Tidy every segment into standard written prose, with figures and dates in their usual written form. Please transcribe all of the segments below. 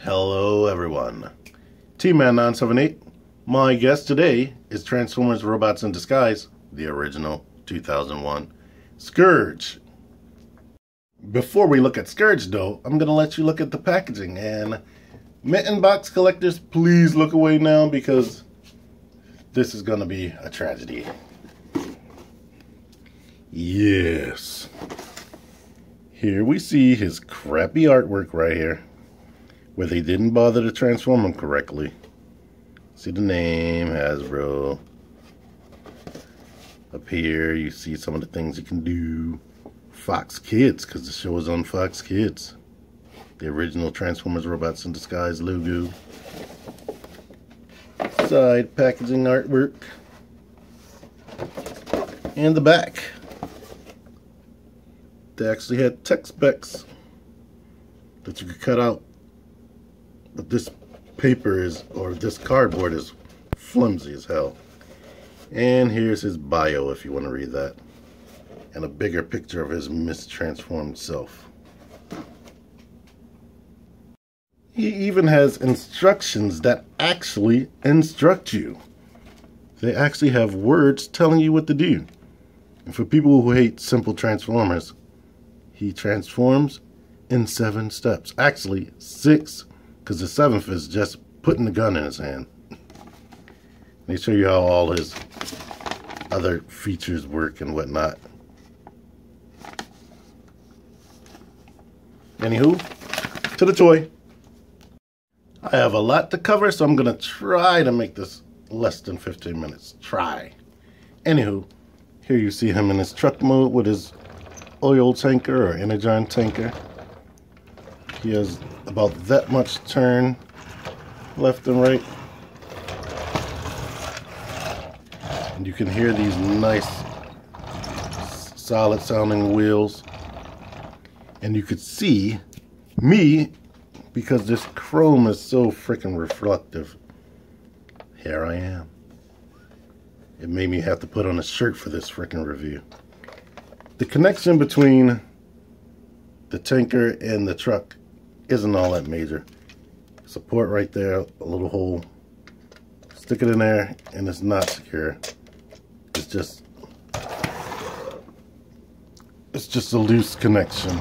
Hello everyone, T-Man978. My guest today is Transformers Robots in Disguise, the original 2001 Scourge. Before we look at Scourge though, I'm going to let you look at the packaging. And mitten box collectors, please look away now because this is going to be a tragedy. Yes. Here we see his crappy artwork right here, where they didn't bother to transform him correctly. See the name, Hasbro. Up here, you see some of the things you can do. Fox Kids, because the show is on Fox Kids. The original Transformers Robots in Disguise logo. Side packaging artwork. And the back. They actually had tech specs that you could cut out. But this paper is, or this cardboard is flimsy as hell. And here's his bio if you want to read that. And a bigger picture of his mistransformed self. He even has instructions that actually instruct you. They actually have words telling you what to do. And for people who hate simple Transformers, he transforms in 7 steps. Actually, 6. Because the 7th is just putting the gun in his hand. They show you how all his other features work and whatnot. Anywho, to the toy. I have a lot to cover, so I'm going to try to make this less than 15 minutes. Try. Anywho, here you see him in his truck mode with his oil tanker or energon tanker. He has about that much turn left and right. And you can hear these nice solid sounding wheels. And you could see me, because this chrome is so freaking reflective. Here I am. It made me have to put on a shirt for this freaking review. The connection between the tanker and the truck isn't all that major. Support right there, a little hole. Stick it in there and it's not secure. It's just a loose connection.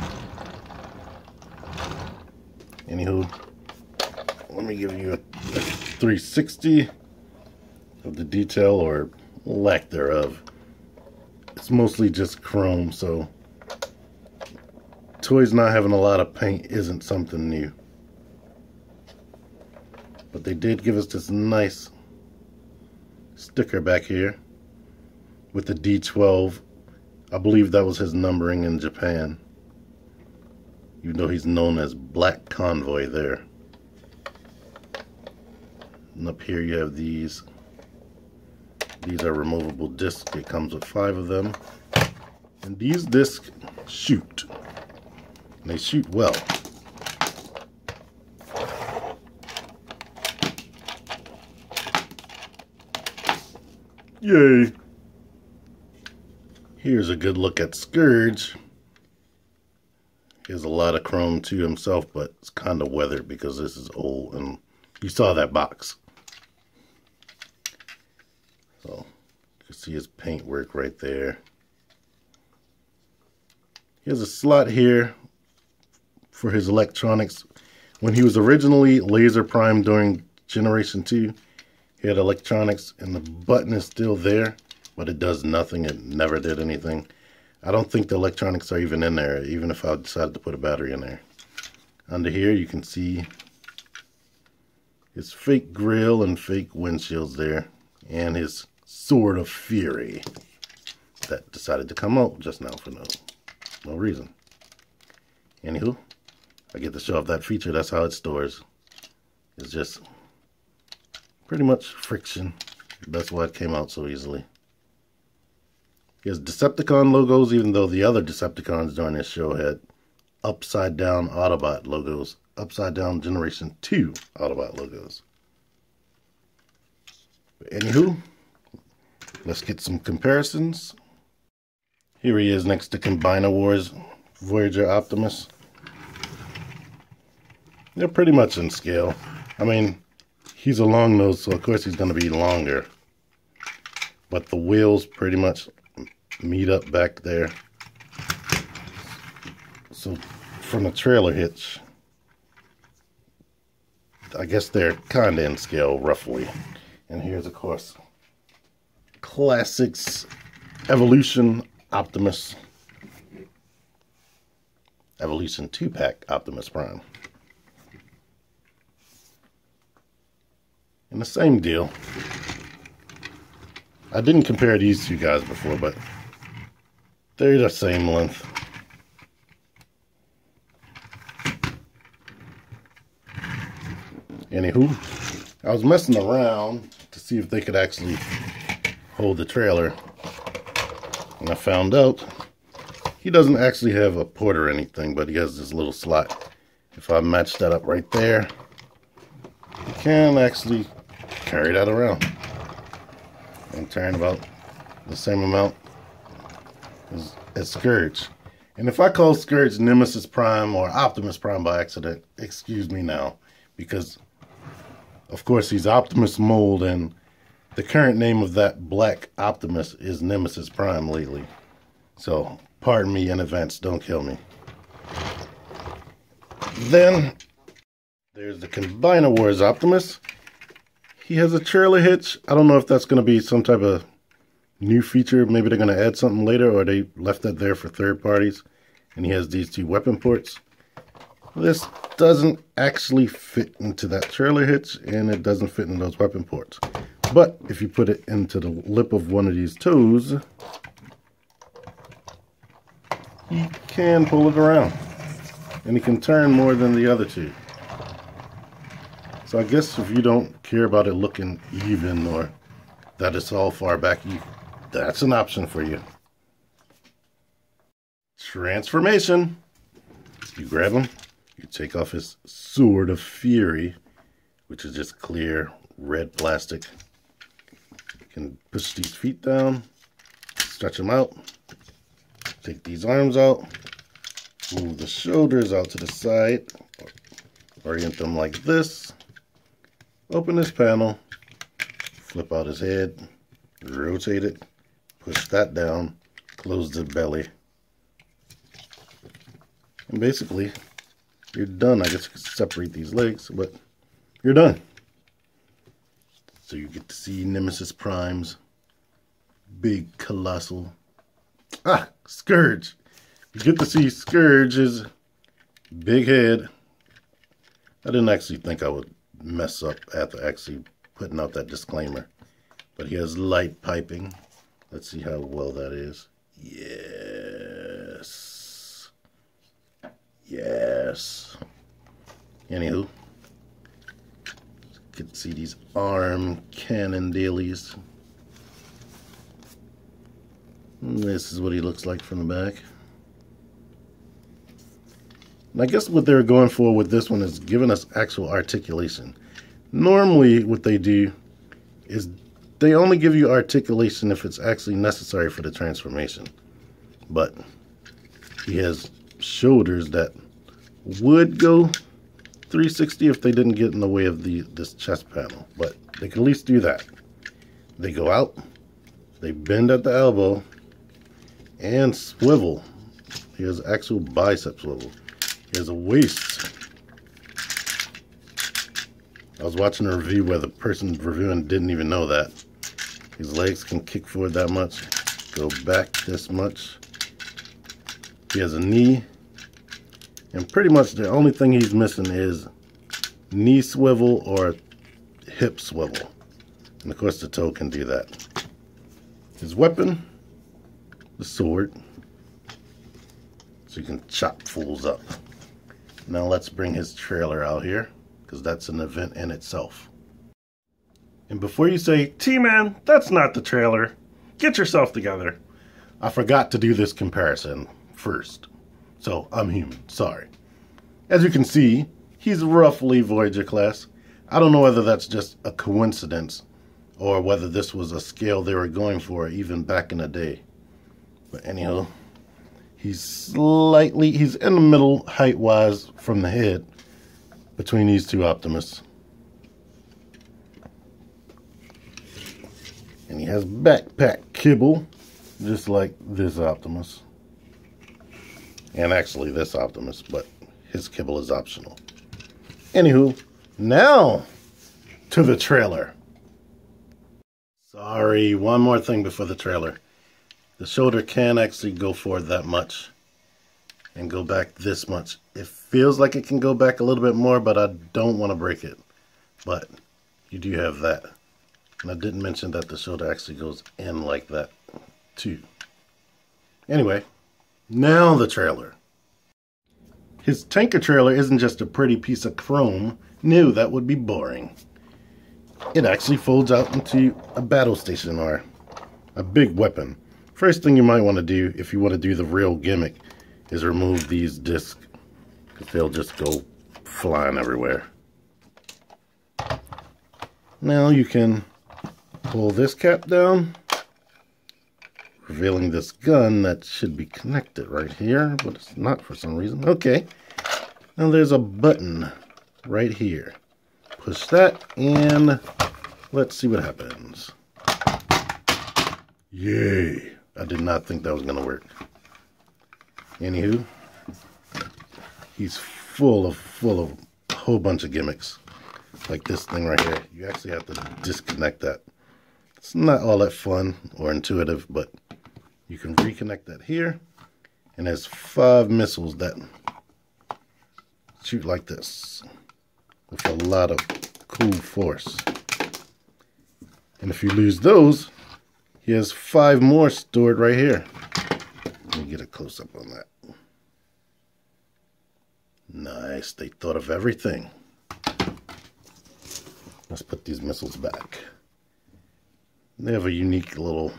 Anywho, let me give you a 360 of the detail, or lack thereof. It's mostly just chrome, so toys not having a lot of paint isn't something new. But they did give us this nice sticker back here with the D12. I believe that was his numbering in Japan, even though he's known as Black Convoy there. And up here you have these. These are removable discs. It comes with 5 of them. And these discs shoot. And they shoot well. Yay! Here's a good look at Scourge. He has a lot of chrome to himself, but it's kind of weathered because this is old, and you saw that box. So you can see his paint work right there. He has a slot here for his electronics. When he was originally laser primed during Generation 2, he had electronics, and the button is still there, but it does nothing. It never did anything. I don't think the electronics are even in there, even if I decided to put a battery in there. Under here you can see his fake grill and fake windshields there, and his Sword of Fury that decided to come out just now for no reason. Anywho, I get to show off that feature. That's how it stores. It's just pretty much friction. That's why it came out so easily. He has Decepticon logos, even though the other Decepticons during this show had upside down Autobot logos, upside down Generation 2 Autobot logos. But anywho, let's get some comparisons. Here he is next to Combiner Wars Voyager Optimus. They're pretty much in scale. I mean, he's a long nose, so of course he's going to be longer. But the wheels pretty much meet up back there. So from the trailer hitch, I guess they're kind of in scale roughly. And here's, of course, Classics Evolution Optimus. Evolution 2-pack Optimus Prime. And the same deal. I didn't compare these two guys before, but they're the same length. Anywho, I was messing around to see if they could actually hold the trailer. And I found out he doesn't actually have a port or anything, but he has this little slot. If I match that up right there, you can actually carry that around and turn about the same amount as Scourge. And if I call Scourge Nemesis Prime or Optimus Prime by accident, excuse me now, because of course he's Optimus mold, and the current name of that black Optimus is Nemesis Prime lately. So pardon me in advance, don't kill me. Then there's the Combiner Wars Optimus. He has a trailer hitch. I don't know if that's going to be some type of new feature. Maybe they're going to add something later, or they left that there for third parties. And he has these two weapon ports. This doesn't actually fit into that trailer hitch, and it doesn't fit in those weapon ports. But if you put it into the lip of one of these toes, you can pull it around. And he can turn more than the other two. So I guess if you don't care about it looking even or that it's all far back, that's an option for you. Transformation. You grab him, you take off his Sword of Fury, which is just clear red plastic. You can push these feet down, stretch them out, take these arms out, move the shoulders out to the side, orient them like this. Open this panel, flip out his head, rotate it, push that down, close the belly. And basically, you're done. I guess you could separate these legs, but you're done. So you get to see Nemesis Prime's big, colossal... Scourge. You get to see Scourge's big head. I didn't actually think I would mess up after actually putting out that disclaimer. But he has light piping. Let's see how well that is. Yes. Yes. Anywho, you can see these arm cannon dailies. And this is what he looks like from the back. And I guess what they're going for with this one is giving us actual articulation. Normally what they do is they only give you articulation if it's actually necessary for the transformation. But he has shoulders that would go 360 if they didn't get in the way of this chest panel. But they can at least do that. They go out, they bend at the elbow, and swivel. He has actual bicep swivel. He has a waist. I was watching a review where the person reviewing didn't even know that. His legs can kick forward that much, go back this much. He has a knee. And pretty much the only thing he's missing is knee swivel or hip swivel. And of course the toe can do that. His weapon, the sword. So you can chop fools up. Now let's bring his trailer out here, because that's an event in itself. And before you say, T-Man, that's not the trailer, get yourself together. I forgot to do this comparison first. So I'm human, sorry. As you can see, he's roughly Voyager class. I don't know whether that's just a coincidence or whether this was a scale they were going for even back in the day. But anyhow, he's in the middle height-wise from the head, between these two Optimus. And he has backpack kibble, just like this Optimus. And actually this Optimus, but his kibble is optional. Anywho, now to the trailer. Sorry, one more thing before the trailer. The shoulder can actually go forward that much and go back this much. It feels like it can go back a little bit more, but I don't want to break it. But you do have that. And I didn't mention that the shoulder actually goes in like that too. Anyway, now the trailer. His tanker trailer isn't just a pretty piece of chrome. No, that would be boring. It actually folds out into a battle station or a big weapon. First thing you might want to do, if you want to do the real gimmick, is remove these discs, because they'll just go flying everywhere. Now you can pull this cap down, revealing this gun that should be connected right here, but it's not for some reason. Okay, now there's a button right here. Push that, and let's see what happens. Yay! I did not think that was going to work. Anywho, he's full of a whole bunch of gimmicks. Like this thing right here. You actually have to disconnect that. It's not all that fun or intuitive, but you can reconnect that here. And there's 5 missiles that shoot like this with a lot of cool force. And if you lose those, he has 5 more stored right here. Let me get a close-up on that. Nice, they thought of everything. Let's put these missiles back. They have a unique little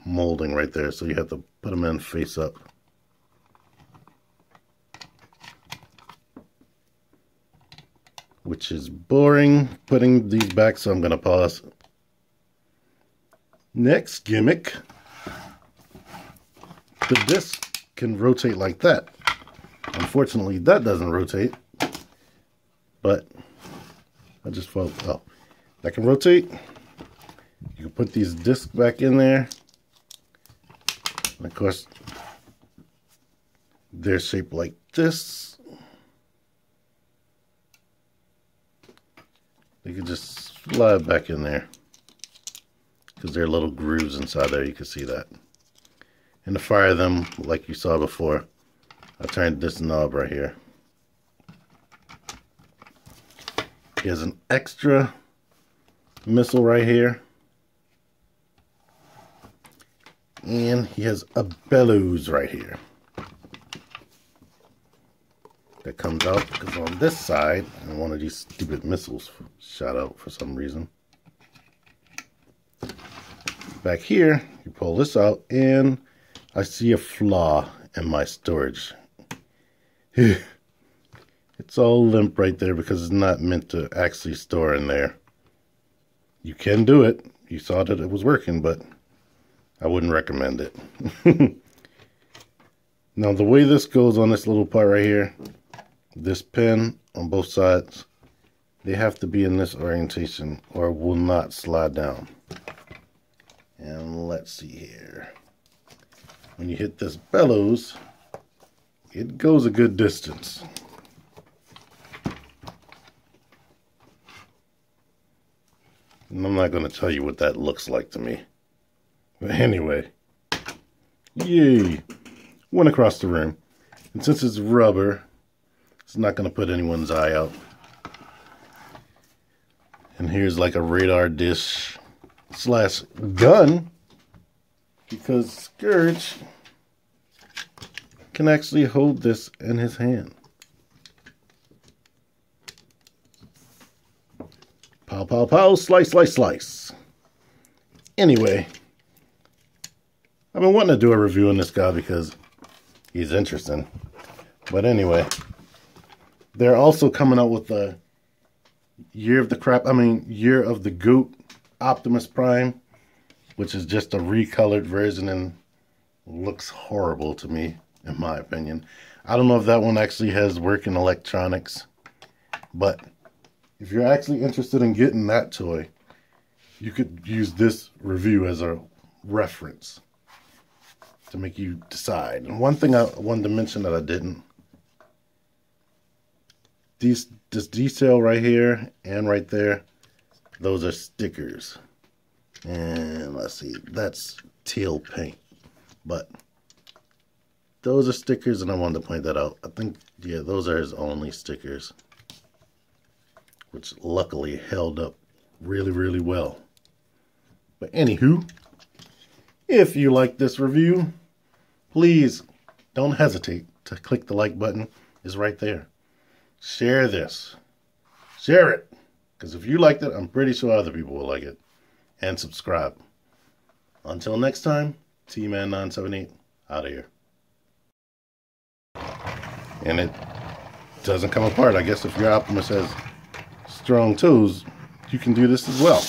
molding right there, so you have to put them in face up. Which is boring, putting these back, so I'm going to pause. Next gimmick. The disc can rotate like that. Unfortunately, that doesn't rotate. But I just felt, oh, that can rotate. You can put these discs back in there. And of course, they're shaped like this. They can just slide back in there, because there are little grooves inside there. You can see that. And to fire them, like you saw before, I turned this knob right here. He has an extra missile right here. And he has a bellows right here. That comes out because on this side, and one of these stupid missiles shot out for some reason. Back here, you pull this out, and I see a flaw in my storage. It's all limp right there because it's not meant to actually store in there. You can do it. You saw that it was working, but I wouldn't recommend it. Now, the way this goes on this little part right here, this pin on both sides, they have to be in this orientation or it will not slide down. And let's see here. When you hit this bellows, it goes a good distance. And I'm not going to tell you what that looks like to me. But anyway, yay, went across the room. And since it's rubber, it's not going to put anyone's eye out. And here's like a radar dish slash gun, because Scourge can actually hold this in his hand. Pow, pow, pow, slice, slice, slice. Anyway, I've been wanting to do a review on this guy because he's interesting. But anyway, they're also coming out with the Year of the Goat Optimus Prime, which is just a recolored version and looks horrible to me. in my opinion. I don't know if that one actually has working electronics, but if you're actually interested in getting that toy, you could use this review as a reference to make you decide. And one thing I wanted to mention that I didn't, this detail right here and right there, those are stickers. And let's see, that's teal paint, but those are stickers, and I wanted to point that out. I think, yeah, those are his only stickers, which luckily held up really, really well. But anywho, if you like this review, please don't hesitate to click the like button. It's right there. Share this. Share it. Because if you liked it, I'm pretty sure other people will like it. And subscribe. Until next time, T-Man978 out of here. And it doesn't come apart. I guess if your Optimus has strong toes, you can do this as well.